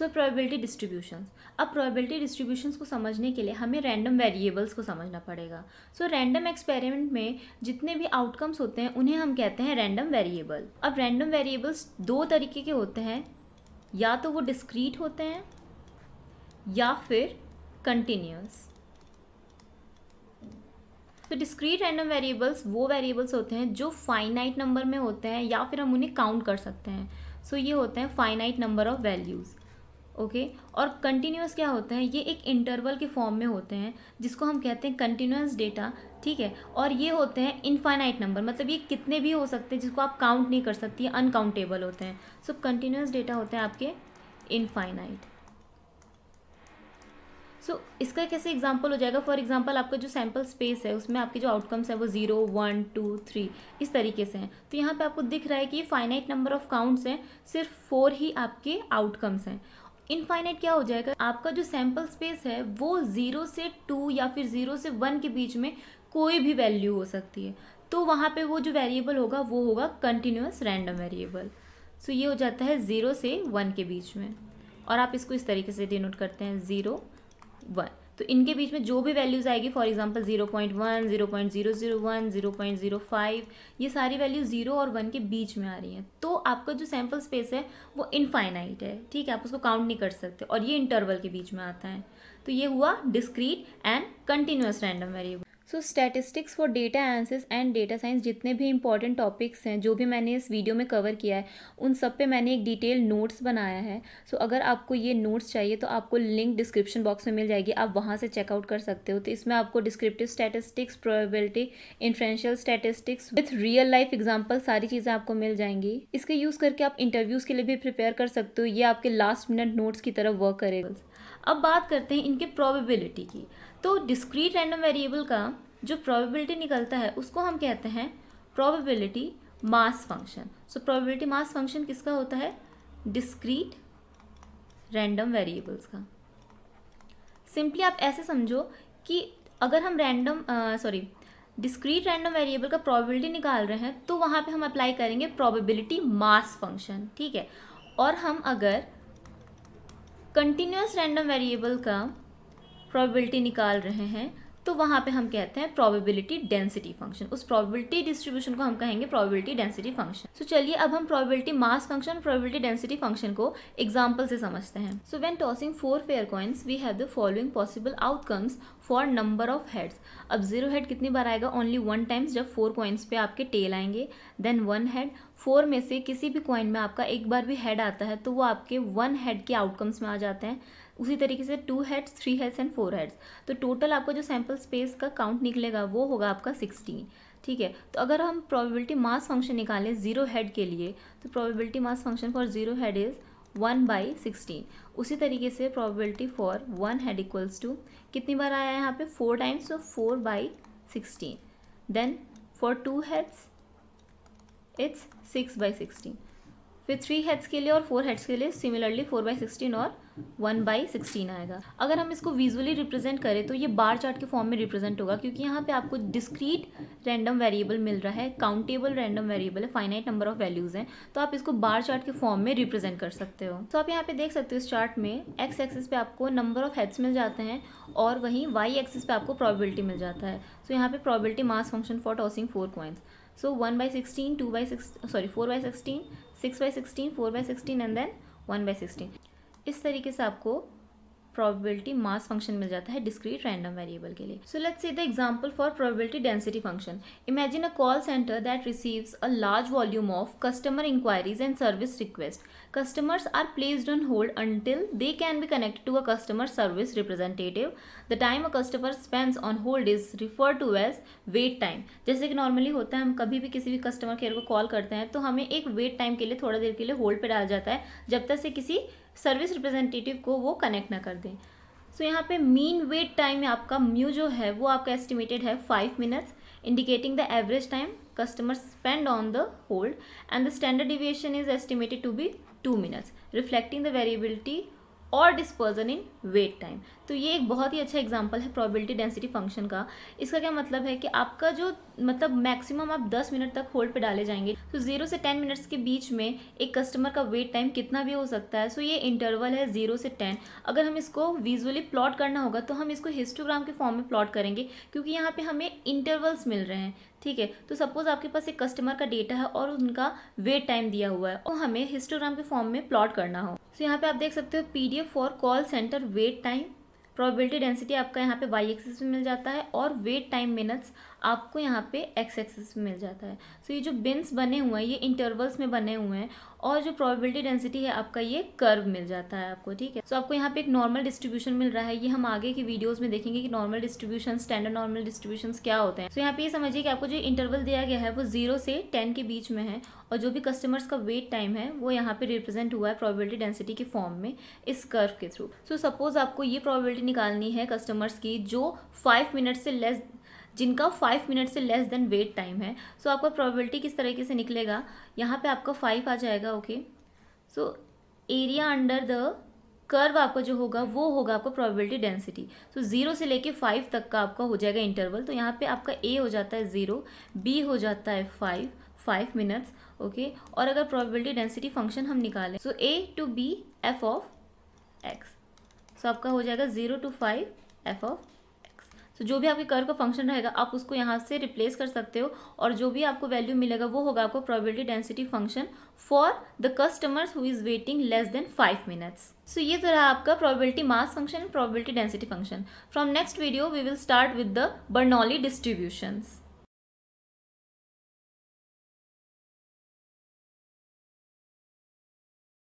So probability distributions. अब probability distributions को समझने के लिए हमें रैंडम वेरिएबल्स को समझना पड़ेगा। सो रैंडम एक्सपेरिमेंट में जितने भी आउटकम्स होते हैं उन्हें हम कहते हैं रैंडम वेरिएबल। अब रैंडम वेरिएबल्स दो तरीके के होते हैं, या तो वो डिस्क्रीट होते हैं या फिर कंटिन्यूअस। तो डिस्क्रीट रैंडम वेरिएबल्स वो वेरिएबल्स होते हैं जो फाइनाइट नंबर में होते हैं या फिर हम उन्हें काउंट कर सकते हैं। सो ये होते हैं finite number of values. Okay, और कंटिन्यूअस क्या होते हैं, ये एक इंटरवल के फॉर्म में होते हैं जिसको हम कहते हैं कंटिन्यूअस डेटा। ठीक है, और ये होते हैं इनफाइनाइट नंबर, मतलब ये कितने भी हो सकते हैं जिसको आप काउंट नहीं कर सकती, अनकाउंटेबल होते हैं। सो कंटिन्यूअस डेटा होते हैं आपके इनफाइनाइट। सो इसका कैसे एग्जांपल हो जाएगा, फॉर एग्जांपल आपका जो सैम्पल स्पेस है उसमें आपके जो आउटकम्स है वो 0, 1, 2, 3 इस तरीके से हैं। तो यहाँ पे आपको दिख रहा है कि ये फाइनाइट नंबर ऑफ काउंट्स हैं, सिर्फ 4 ही आपके आउटकम्स हैं। इनफाइनाइट क्या हो जाएगा, आपका जो सैम्पल स्पेस है वो 0 से 2 या फिर 0 से 1 के बीच में कोई भी वैल्यू हो सकती है। तो वहाँ पे वो जो वेरिएबल होगा वो होगा कंटिन्यूअस रैंडम वेरिएबल। सो ये हो जाता है 0 से 1 के बीच में, और आप इसको इस तरीके से डिनोट करते हैं 0, 1। तो इनके बीच में जो भी वैल्यूज़ आएगी, फॉर एग्जांपल 0.1, 0.001, 0.05, ये सारी वैल्यू 0 और 1 के बीच में आ रही हैं। तो आपका जो सैम्पल स्पेस है वो इनफाइनाइट है। ठीक है, आप उसको काउंट नहीं कर सकते, और ये इंटरवल के बीच में आता है। तो ये हुआ discrete and continuous random variable. So statistics for data analysis and data science, जितने भी इंपॉर्टेंट टॉपिक्स हैं जो भी मैंने इस वीडियो में कवर किया है उन सब पे मैंने एक डिटेल नोट्स बनाया है। सो अगर आपको ये नोट्स चाहिए तो आपको लिंक डिस्क्रिप्शन बॉक्स में मिल जाएगी, आप वहाँ से चेकआउट कर सकते हो। तो इसमें आपको descriptive statistics, probability, inferential statistics with real life example, सारी चीज़ें आपको मिल जाएंगी। इसके यूज़ करके आप इंटरव्यूज़ के लिए भी प्रिपेयर कर सकते हो, ये आपके लास्ट मिनट नोट्स की तरह वर्क करेगा। अब बात करते हैं इनके प्रोबेबिलिटी की। तो डिस्क्रीट रैंडम वेरिएबल का जो प्रोबेबिलिटी निकलता है उसको हम कहते हैं probability mass function. So probability mass function किसका होता है, डिस्क्रीट रैंडम वेरिएबल्स का। सिंपली आप ऐसे समझो कि अगर हम डिस्क्रीट रैंडम वेरिएबल का प्रोबेबिलिटी निकाल रहे हैं तो वहाँ पे हम अप्लाई करेंगे प्रोबेबिलिटी मास फंक्शन। ठीक है, और हम अगर कंटिन्यूअस रैंडम वेरिएबल का प्रोबेबिलिटी निकाल रहे हैं तो वहाँ पे हम कहते हैं प्रोबेबिलिटी डेंसिटी फंक्शन। उस प्रोबेबिलिटी डिस्ट्रीब्यूशन को हम कहेंगे प्रोबेबिलिटी डेंसिटी फंक्शन। सो चलिए अब हम probability mass function, probability density function को एग्जांपल से समझते हैं। So when tossing 4 fair coins we have the following possible outcomes for number of heads. अब 0 हेड कितनी बार आएगा, ओनली 1 टाइम्स, जब 4 कॉइन्स पे आपके टेल आएंगे। देन 1 हेड, 4 में से किसी भी कॉइन में आपका एक बार भी हेड आता है तो वो आपके 1 हेड के आउटकम्स में आ जाते हैं। उसी तरीके से 2 हेड्स, 3 हेड्स एंड 4 हेड्स। तो टोटल आपको जो सैम्पल स्पेस का काउंट निकलेगा वो होगा आपका 16। ठीक है, तो अगर हम प्रोबेबिलिटी मास फंक्शन निकालें 0 हेड के लिए तो probability mass function for 0 head is 1/16। उसी तरीके से probability for 1 head equals to कितनी बार आया है यहाँ पे 4 टाइम्स, तो 4/16। Then for 2 heads it's 6/16। फिर 3 हेड्स के लिए और 4 हेड्स के लिए सिमिलरली 4/16 और 1/16 आएगा। अगर हम इसको विजुअली रिप्रेजेंट करें तो ये बार चार्ट के फॉर्म में रिप्रेजेंट होगा, क्योंकि यहाँ पे आपको डिस्क्रीट रैंडम वेरिएबल मिल रहा है, काउंटेबल रैंडम वेरिएबल है, फाइनाइट नंबर ऑफ वैल्यूज़ हैं, तो आप इसको बार चार्ट के फॉर्म में रिप्रेजेंट कर सकते हो। तो आप यहाँ पे देख सकते हो इस चार्ट में एक्स एक्सिस पे आपको नंबर ऑफ हेड्स मिल जाते हैं और वहीं वाई एक्सिस पे आपको प्रोबेबिलिटी मिल जाता है। सो यहाँ पे probability mass function for tossing 4 coins. So 1/16, 4/16, 6/16, 4/16 and then 1/16। इस तरीके से आपको प्रोबेबिलिटी मास फंक्शन मिल जाता है डिस्क्रीट रैंडम वेरिएबल के लिए। So let's see the example for probability density function. Imagine a call centre that receives a large volume of customer inquiries and service request. Customers are placed on hold until they can be connected to a customer service representative. The time a customer spends on hold is referred to as wait time. जैसे कि normally होता है, हम कभी भी किसी भी customer care को कॉल करते हैं तो हमें एक वेट टाइम के लिए थोड़ा देर के लिए होल्ड पे डाला जाता है जब तक से किसी सर्विस रिप्रेजेंटेटिव को वो कनेक्ट ना कर दें। सो यहाँ पे मीन वेट टाइम आपका म्यू जो है वो आपका एस्टिमेटेड है 5 minutes, indicating the average time customers spend on the hold, and the standard deviation is estimated to be 2 minutes, reflecting the variability और डिस्पर्जन इन वेट टाइम। तो ये एक बहुत ही अच्छा एग्जांपल है प्रोबेबिलिटी डेंसिटी फंक्शन का। इसका क्या मतलब है कि आपका जो मतलब मैक्सिमम आप 10 मिनट तक होल्ड पे डाले जाएंगे, तो 0 से 10 मिनट्स के बीच में एक कस्टमर का वेट टाइम कितना भी हो सकता है। सो ये इंटरवल है 0 से 10। अगर हम इसको विजुअली प्लॉट करना होगा तो हम इसको हिस्टोग्राम के फॉर्म में प्लॉट करेंगे, क्योंकि यहाँ पे हमें इंटरवल्स मिल रहे हैं। ठीक है, तो सपोज आपके पास एक कस्टमर का डेटा है और उनका वेट टाइम दिया हुआ है और हमें हिस्टोग्राम के फॉर्म में प्लॉट करना हो। तो यहाँ पे आप देख सकते हो PDF for call centre wait time, probability density आपका यहाँ पे वाई एक्सिस में मिल जाता है और वेट टाइम मिनट्स आपको यहाँ पे एक्स एक्सिस में मिल जाता है। सो ये जो बिन्स बने हुए हैं ये इंटरवल्स में बने हुए हैं और जो प्रोबेबिलिटी डेंसिटी है आपका ये कर्व मिल जाता है आपको। ठीक है, सो आपको यहाँ पे एक नॉर्मल डिस्ट्रीब्यूशन मिल रहा है। ये हम आगे की वीडियोस में देखेंगे कि normal distribution, standard normal distributions क्या होते हैं। सो यहाँ पे ये समझिए कि आपको जो इंटरवल दिया गया है वो 0 से 10 के बीच में है और जो भी कस्टमर्स का वेट टाइम है वो यहाँ पे रिप्रेजेंट हुआ है प्रोबेबिलिटी डेंसिटी के फॉर्म में इस कर्व के थ्रू। सो सपोज आपको ये प्रोबेबिलिटी निकालनी है कस्टमर्स की जो 5 मिनट से लेस, जिनका 5 मिनट से लेस देन वेट टाइम है। सो आपका प्रोबेबिलिटी किस तरीके से निकलेगा, यहाँ पे आपका 5 आ जाएगा। Okay, so area under the curve आपका जो होगा वो होगा आपका प्रोबेबिलिटी डेंसिटी। सो 0 से लेके 5 तक का आपका हो जाएगा इंटरवल। तो यहाँ पे आपका ए हो जाता है 0, बी हो जाता है 5 मिनट्स। ओके, और अगर प्रोबेबिलिटी डेंसिटी फंक्शन हम निकालें so a to b f of x, so आपका हो जाएगा 0 to 5 एफ ऑफ। तो जो भी आपके कर्व का फंक्शन रहेगा आप उसको यहाँ से रिप्लेस कर सकते हो और जो भी आपको वैल्यू मिलेगा वो होगा आपको probability density function for the customers who is waiting less than 5 minutes. So ये तो रहा आपका probability mass function, probability density function. From next video we will start with the Bernoulli distributions.